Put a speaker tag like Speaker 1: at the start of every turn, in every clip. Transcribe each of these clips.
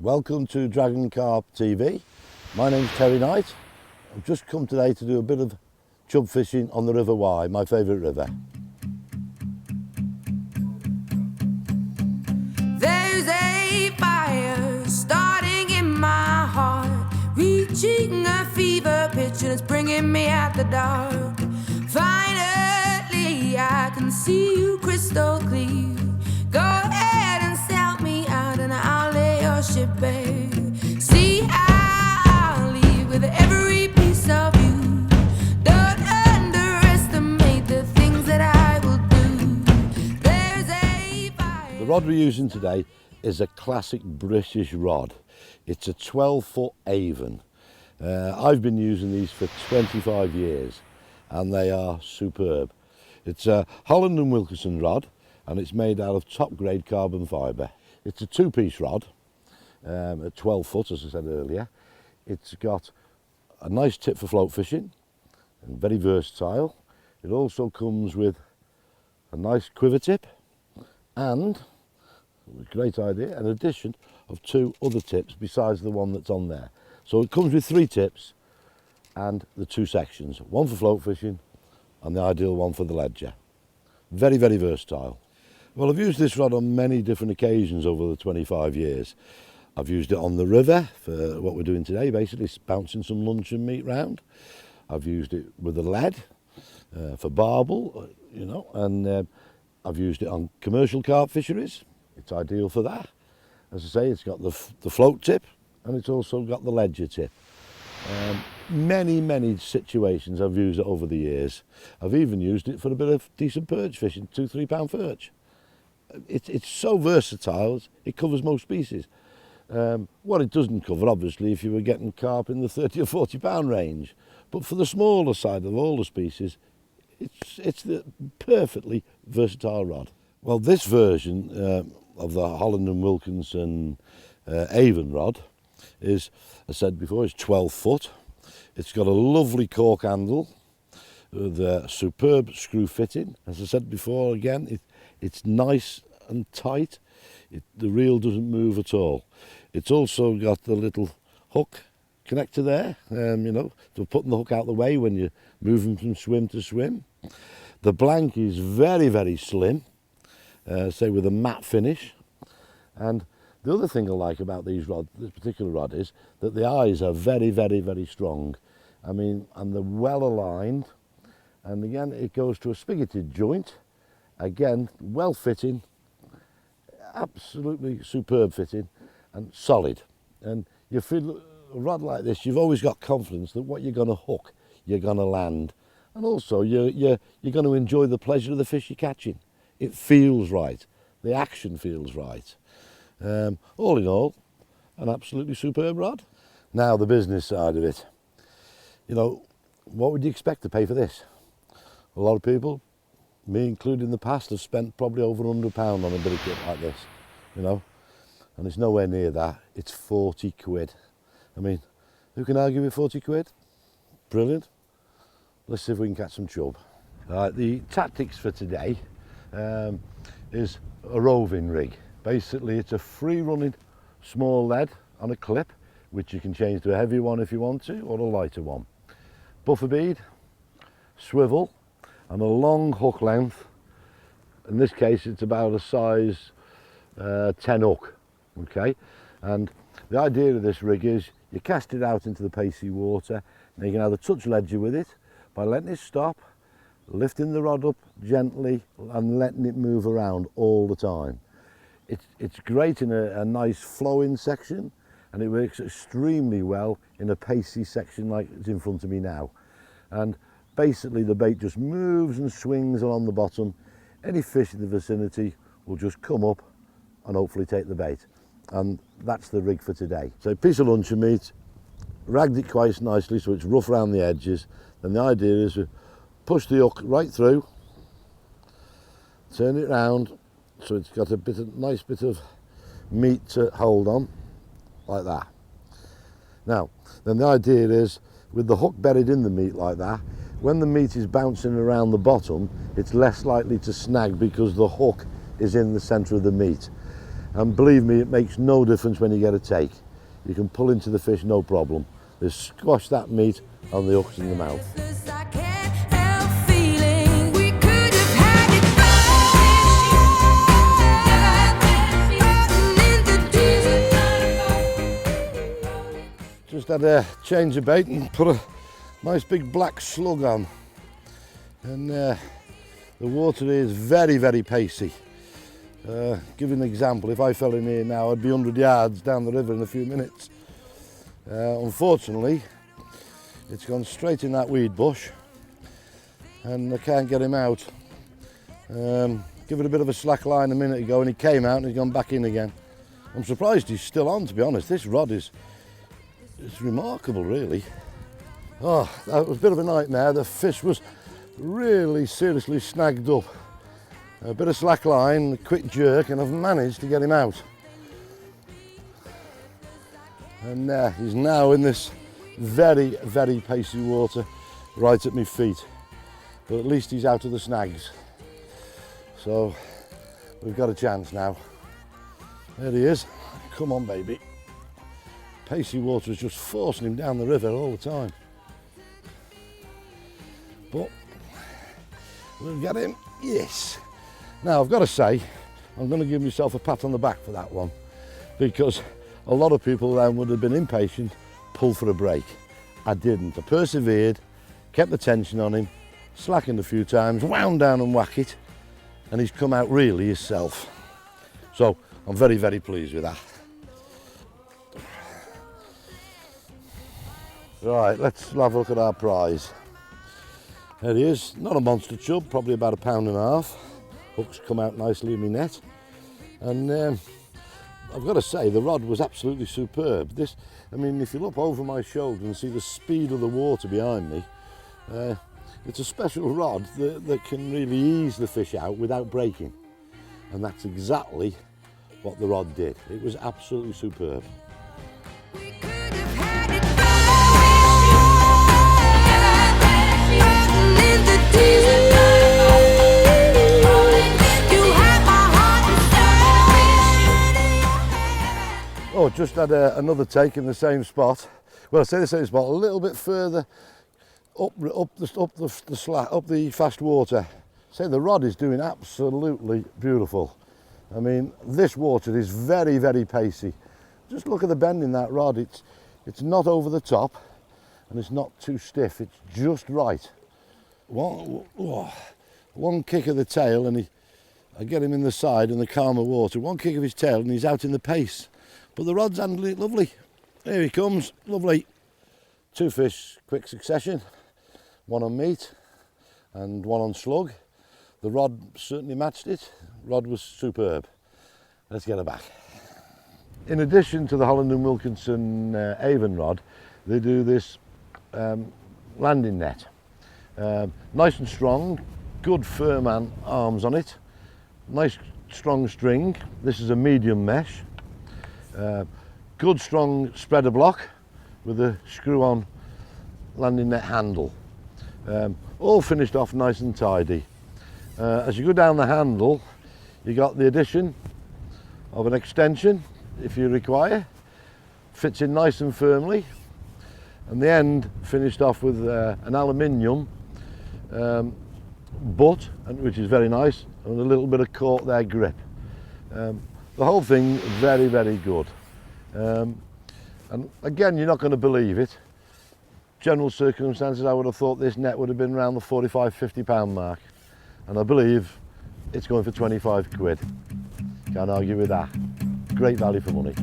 Speaker 1: Welcome to Dragon Carp TV. My name's Terry Knight. I've just come today to do a bit of chub fishing on the River Wye, my favourite river.
Speaker 2: There's a fire starting in my heart, reaching a fever pitch and it's bringing me out the dark. Finally I can see you crystal clear. Go ahead and sell me out and I'll lay your ship bare. See, I'll leave with every piece of you. Don't underestimate the things that I will do. There's a fire.
Speaker 1: The rod we're using today is a classic British rod. It's a 12-foot Avon. I've been using these for 25 years and they are superb. It's a Holland and Wilkinson rod and it's made out of top grade carbon fibre. It's a two-piece rod at 12 foot, as I said earlier. It's got a nice tip for float fishing and very versatile. It also comes with a nice quiver tip and, a great idea, an addition of two other tips besides the one that's on there. So it comes with three tips and the two sections, one for float fishing and the ideal one for the ledger. Very, very versatile. Well, I've used this rod on many different occasions over the 25 years. I've used it on the river for what we're doing today, basically bouncing some luncheon meat round. I've used it with a lead for barbel, you know, and I've used it on commercial carp fisheries. It's ideal for that. As I say, it's got the float tip and it's also got the ledger tip. Many situations I've used it over the years. I've even used it for a bit of decent perch fishing, 2-3 pound perch. It's so versatile, it covers most species. What it doesn't cover, obviously, if you were getting carp in the 30 or 40 pound range. But for the smaller side of all the species, it's the perfectly versatile rod. Well, this version of the Holland and Wilkinson Avon rod is, as I said before, it's 12 foot. It's got a lovely cork handle with a superb screw fitting. As I said before, again, it's nice and tight. The reel doesn't move at all. It's also got the little hook connector there, you know, to putting the hook out the way when you're moving from swim to swim. The blank is very, very slim, say with a matte finish. And the other thing I like about these rods, this particular rod, is that the eyes are very, very, very strong. I mean, and they're well aligned. And again, it goes to a spigoted joint. Again, well fitting, absolutely superb fitting and solid. And you feel a rod like this, you've always got confidence that what you're going to hook, you're going to land. And also you're going to enjoy the pleasure of the fish you're catching. It feels right. The action feels right. All in all, an absolutely superb rod. Now the business side of it. You know, what would you expect to pay for this? A lot of people, me included in the past, have spent probably over £100 on a bit of kit like this, you know, and it's nowhere near that. It's 40 quid. I mean, who can argue with 40 quid? Brilliant. Let's see if we can catch some chub. The tactics for today is a roving rig. Basically, it's a free-running small lead on a clip, which you can change to a heavy one if you want to, or a lighter one. Buffer bead, swivel, and a long hook length. In this case, it's about a size 10 hook, okay? And the idea of this rig is you cast it out into the pacey water, and you can either touch ledger with it by letting it stop, lifting the rod up gently, and letting it move around all the time. It's great in a nice flowing section, and it works extremely well in a pacey section like it's in front of me now. And basically the bait just moves and swings along the bottom. Any fish in the vicinity will just come up and hopefully take the bait. And that's the rig for today. So a piece of luncheon meat, ragged it quite nicely so it's rough around the edges. Then the idea is to push the hook right through, turn it round so it's got a nice bit of meat to hold on, like that. Now, then the idea is, with the hook buried in the meat like that, when the meat is bouncing around the bottom, it's less likely to snag because the hook is in the centre of the meat. And believe me, it makes no difference when you get a take. You can pull into the fish, no problem. Just squash that meat on the hooks in the mouth.
Speaker 2: I can't help feeling we could have had it all.
Speaker 1: Just had a change of bait and put a nice big black slug on. And the water is very, very pacey. Give you an example, if I fell in here now, I'd be 100 yards down the river in a few minutes. Unfortunately, it's gone straight in that weed bush and I can't get him out. Give it a bit of a slack line a minute ago and he came out and he's gone back in again. I'm surprised he's still on, to be honest. This rod is remarkable, really. Oh, that was a bit of a nightmare. The fish was really seriously snagged up. A bit of slack line, a quick jerk, and I've managed to get him out. And he's now in this very, very pacey water right at my feet. But at least he's out of the snags. So we've got a chance now. There he is. Come on, baby. Pacey water is just forcing him down the river all the time. But we'll get him. Yes. Now, I've got to say, I'm going to give myself a pat on the back for that one, because a lot of people then would have been impatient, pull for a break. I didn't. I persevered, kept the tension on him, slackened a few times, wound down and whack it, and he's come out really himself. So I'm very, very pleased with that. Right, let's have a look at our prize. There he is, not a monster chub, probably about £1.5 pounds. Hooks come out nicely in my net, and I've got to say the rod was absolutely superb. This, I mean, if you look over my shoulder and see the speed of the water behind me, it's a special rod that can really ease the fish out without breaking, and that's exactly what the rod did. It was absolutely superb.
Speaker 2: We could have had it
Speaker 1: Oh, just had another take in the same spot. Well, I say the same spot, a little bit further up the fast water. Say the rod is doing absolutely beautiful. I mean, this water is very, very pacey. Just look at the bend in that rod. It's not over the top and it's not too stiff. It's just right. One kick of the tail and I get him in the side in the calmer water. One kick of his tail and he's out in the pace. But the rod's handling it lovely. Here he comes, lovely. 2 fish, quick succession. 1 on meat and 1 on slug. The rod certainly matched it. Rod was superb. Let's get her back. In addition to the Holland and Wilkinson Avon rod, they do this landing net. Nice and strong, good firm arms on it. Nice strong string. This is a medium mesh. Good strong spreader block with a screw-on landing net handle. All finished off nice and tidy. As you go down the handle, you got the addition of an extension if you require. Fits in nice and firmly, and the end finished off with an aluminium butt, which is very nice, and a little bit of cork there grip. The whole thing very, very good. And again, you're not going to believe it. General circumstances, I would have thought this net would have been around the £45–50 mark. And I believe it's going for 25 quid. Can't argue with that. Great value for money.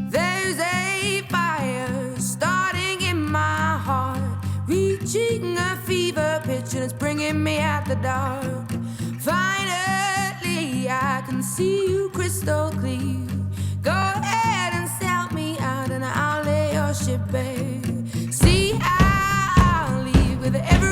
Speaker 2: There's a fire starting in my heart, reaching a fever pitch and it's bringing me out the dark. Finally, I can see you crystal clear. Go ahead and sell me out and I'll lay your ship bare. See, I'll leave with every